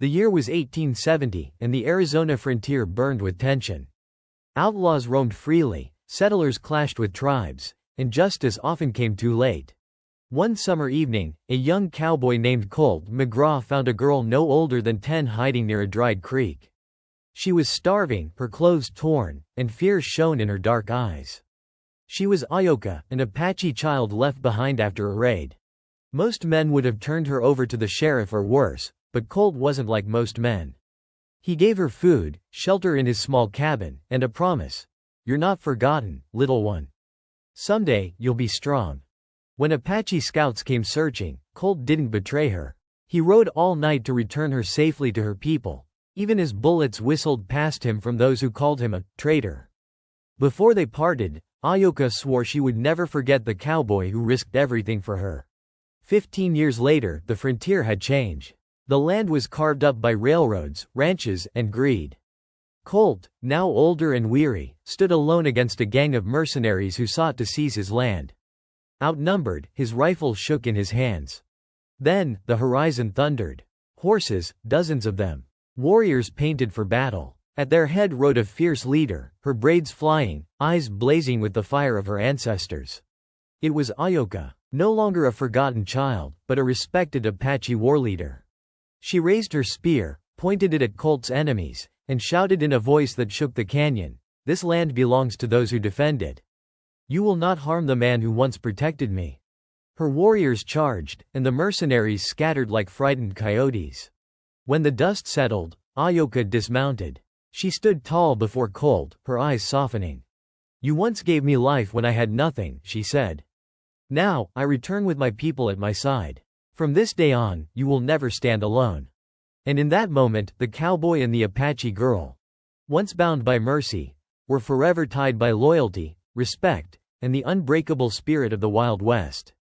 The year was 1870, and the Arizona frontier burned with tension. Outlaws roamed freely, settlers clashed with tribes, and justice often came too late. One summer evening, a young cowboy named Colt McGraw found a girl no older than 10 hiding near a dried creek. She was starving, her clothes torn, and fear shone in her dark eyes. She was Ayoka, an Apache child left behind after a raid. Most men would have turned her over to the sheriff or worse, but Colt wasn't like most men. He gave her food, shelter in his small cabin, and a promise. "You're not forgotten, little one. Someday, you'll be strong." When Apache scouts came searching, Colt didn't betray her. He rode all night to return her safely to her people, even as bullets whistled past him from those who called him a traitor. Before they parted, Ayoka swore she would never forget the cowboy who risked everything for her. 15 years later, the frontier had changed. The land was carved up by railroads, ranches, and greed. Colt, now older and weary, stood alone against a gang of mercenaries who sought to seize his land. Outnumbered, his rifle shook in his hands. Then, the horizon thundered. Horses, dozens of them. Warriors painted for battle. At their head rode a fierce leader, her braids flying, eyes blazing with the fire of her ancestors. It was Ayoka, no longer a forgotten child, but a respected Apache warleader. She raised her spear, pointed it at Colt's enemies, and shouted in a voice that shook the canyon, "This land belongs to those who defend it. You will not harm the man who once protected me." Her warriors charged, and the mercenaries scattered like frightened coyotes. When the dust settled, Ayoka dismounted. She stood tall before Colt, her eyes softening. "You once gave me life when I had nothing," she said. "Now, I return with my people at my side. From this day on, you will never stand alone." And in that moment, the cowboy and the Apache girl, once bound by mercy, were forever tied by loyalty, respect, and the unbreakable spirit of the Wild West.